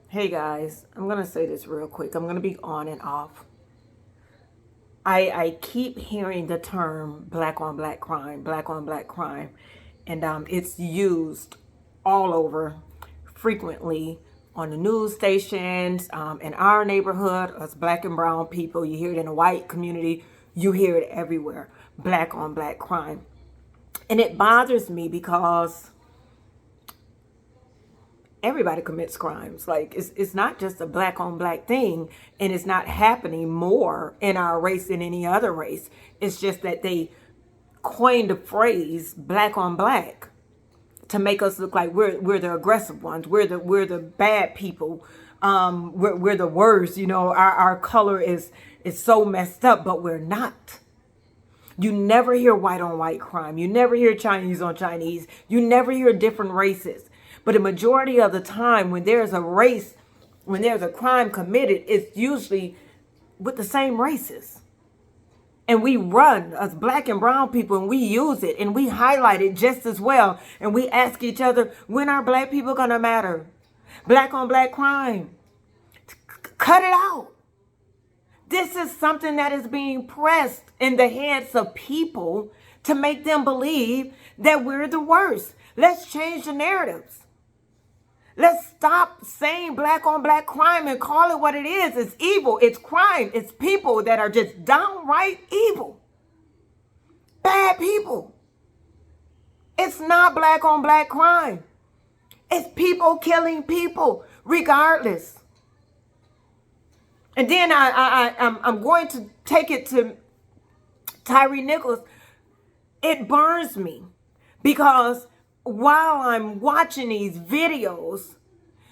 Hey guys, I'm going to say this real quick. I'm going to be on and off. I keep hearing the term black on black crime, black on black crime, and it's used all over frequently on the news stations, in our neighborhood, us black and brown people. You hear it in the white community, you hear it everywhere, black on black crime. And it bothers me because everybody commits crimes. Like it's not just a black on black thing, and it's not happening more in our race than any other race. It's just that they coined the phrase black on black to make us look like we're the aggressive ones. We're the bad people. We're the worst. Our color is so messed up, but we're not. You never hear white on white crime. You never hear Chinese on Chinese. You never hear different races. But the majority of the time, when there's a race, when there's a crime committed, it's usually with the same races. And we run as black and brown people, and we use it and we highlight it just as well. And we ask each other, when are black people going to matter? Black on black crime. Cut it out. This is something that is being pressed in the heads of people to make them believe that we're the worst. Let's change the narratives. Let's stop saying black on black crime and call it what it is. It's evil. It's crime. It's people that are just downright evil. Bad people. It's not black on black crime. It's people killing people regardless. And then I'm going to take it to Tyree Nichols. It burns me because while I'm watching these videos,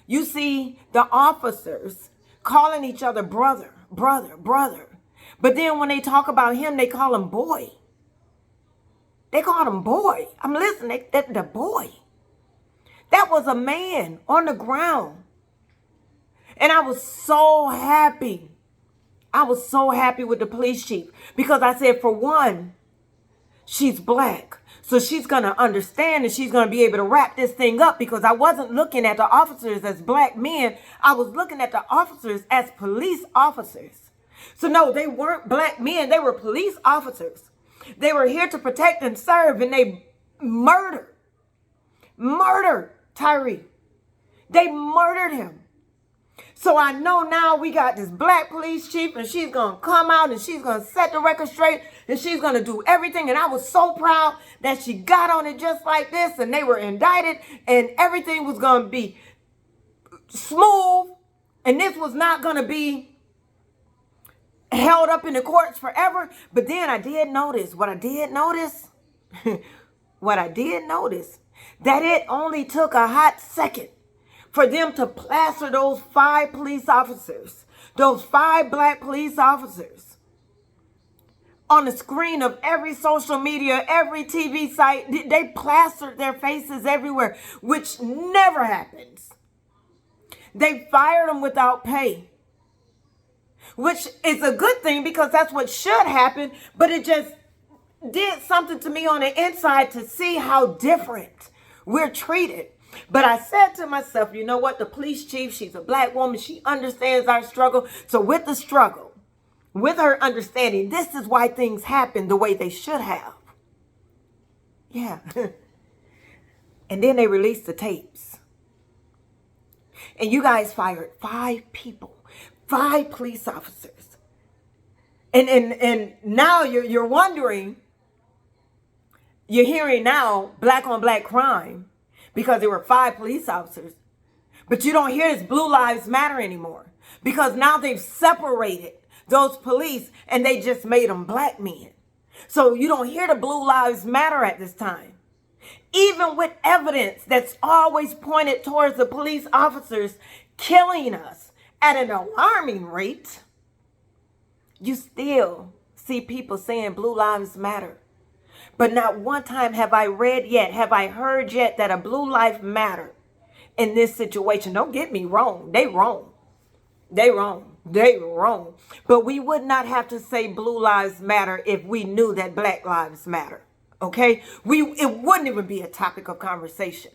you see the officers calling each other brother, brother, brother. But then when they talk about him, they call him boy. They call him boy. I'm listening, the boy. That was a man on the ground. And I was so happy. I was so happy with the police chief because I said, for one, she's black. So she's going to understand and she's going to be able to wrap this thing up, because I wasn't looking at the officers as black men. I was looking at the officers as police officers. So no, they weren't black men. They were police officers. They were here to protect and serve, and they murdered Tyree. They murdered him. So I know now we got this black police chief, and she's going to come out and she's going to set the record straight, and she's going to do everything. And I was so proud that she got on it just like this, and they were indicted, and everything was going to be smooth, and this was not going to be held up in the courts forever. But then I did notice, what I did notice, that it only took a hot second for them to plaster those 5 police officers, those 5 black police officers, on the screen of every social media, every TV site. They plastered their faces everywhere, which never happens. They fired them without pay, which is a good thing because that's what should happen. But it just did something to me on the inside to see how different we're treated. But I said to myself, you know what? The police chief, she's a black woman. She understands our struggle. So with the struggle, with her understanding, this is why things happen the way they should have. Yeah. And then they released the tapes. And you guys fired 5 people, 5 police officers. And now you're wondering, you're hearing now black on black crime, because there were 5 police officers. But you don't hear this Blue Lives Matter anymore, because now they've separated those police and they just made them black men. So you don't hear the Blue Lives Matter at this time. Even with evidence that's always pointed towards the police officers killing us at an alarming rate, you still see people saying Blue Lives Matter. But not one time have I read yet, have I heard yet that a blue life matter in this situation. Don't get me wrong. They wrong. But we would not have to say blue lives matter if we knew that black lives matter. Okay? It wouldn't even be a topic of conversation.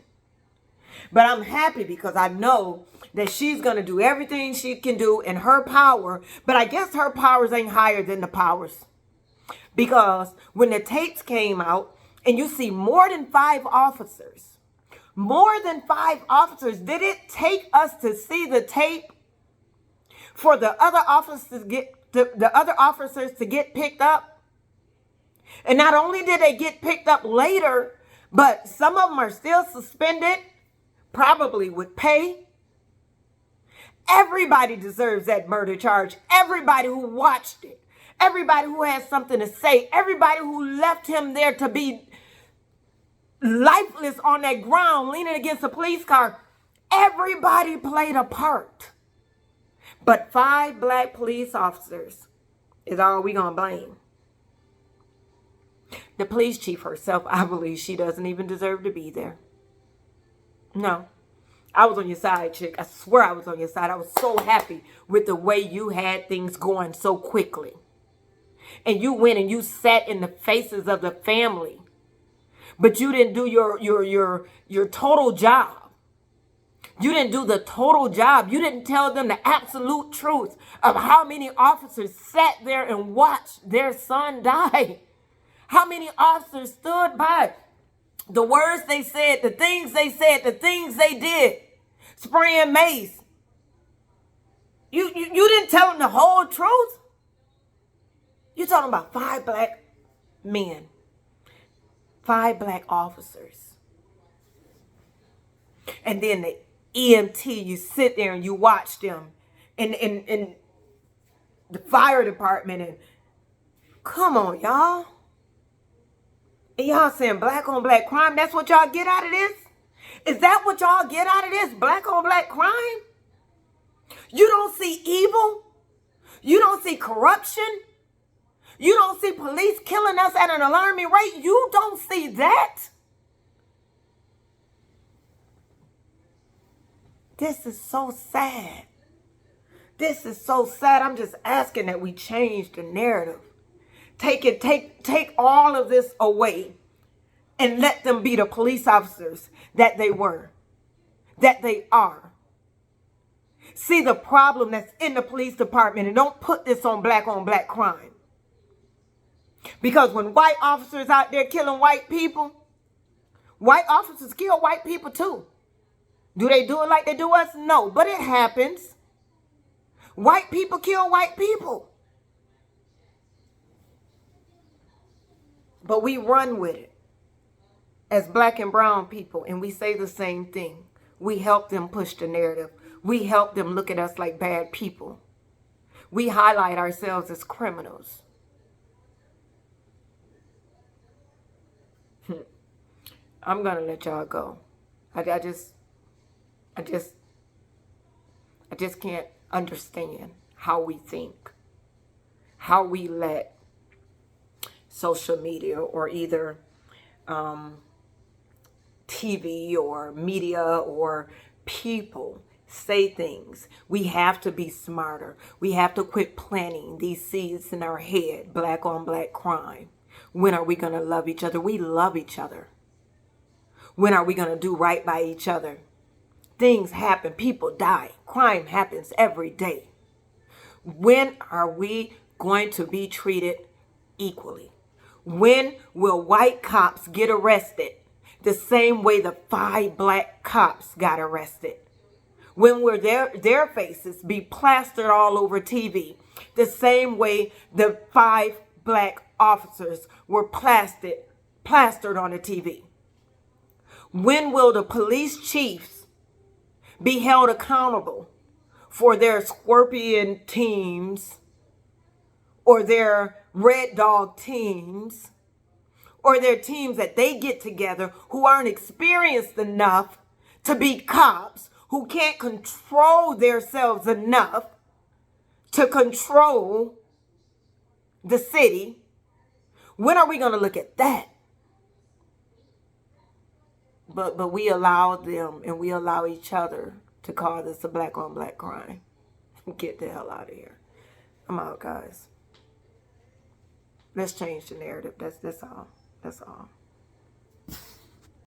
But I'm happy because I know that she's going to do everything she can do in her power. But I guess her powers ain't higher than the powers. Because when the tapes came out and you see more than 5 officers, did it take us to see the tape for the other officers to get the other officers to get picked up? And not only did they get picked up later, but some of them are still suspended, probably with pay. Everybody deserves that murder charge. Everybody who watched it. Everybody who has something to say. Everybody who left him there to be lifeless on that ground, leaning against a police car. Everybody played a part. But 5 black police officers is all we gonna blame. The police chief herself, I believe she doesn't even deserve to be there. No. I was on your side, chick. I swear I was on your side. I was so happy with the way you had things going so quickly. And you went and you sat in the faces of the family. But you didn't do your total job. You didn't do the total job. You didn't tell them the absolute truth of how many officers sat there and watched their son die. How many officers stood by the words they said, the things they did, spraying mace. You didn't tell them the whole truth. You're talking about 5 black men, 5 black officers. And then the EMT, you sit there and you watch them in the fire department. And come on, y'all. And y'all saying black on black crime, that's what y'all get out of this? Is that what y'all get out of this? Black on black crime? You don't see evil? You don't see corruption? You don't see police killing us at an alarming rate? You don't see that? This is so sad. This is so sad. I'm just asking that we change the narrative. Take all of this away and let them be the police officers that they were, that they are. See the problem that's in the police department and don't put this on black crime. Because when white officers out there killing white people, white officers kill white people too. Do they do it like they do us? No, but it happens. White people kill white people. But we run with it as black and brown people, and we say the same thing. We help them push the narrative. We help them look at us like bad people. We highlight ourselves as criminals. I'm going to let y'all go. I just can't understand how we think, how we let social media or either TV or media or people say things. We have to be smarter. We have to quit planting these seeds in our head, black on black crime. When are we going to love each other? We love each other. When are we going to do right by each other? Things happen. People die. Crime happens every day. When are we going to be treated equally? When will white cops get arrested the same way the 5 black cops got arrested? When will their faces be plastered all over TV the same way the 5 black officers were plastered on the TV? When will the police chiefs be held accountable for their scorpion teams or their red dog teams or their teams that they get together who aren't experienced enough to be cops, who can't control themselves enough to control the city? When are we going to look at that? But we allow them and we allow each other to call this a black on black crime. Get the hell out of here. I'm out, guys. Let's change the narrative. That's all. That's all.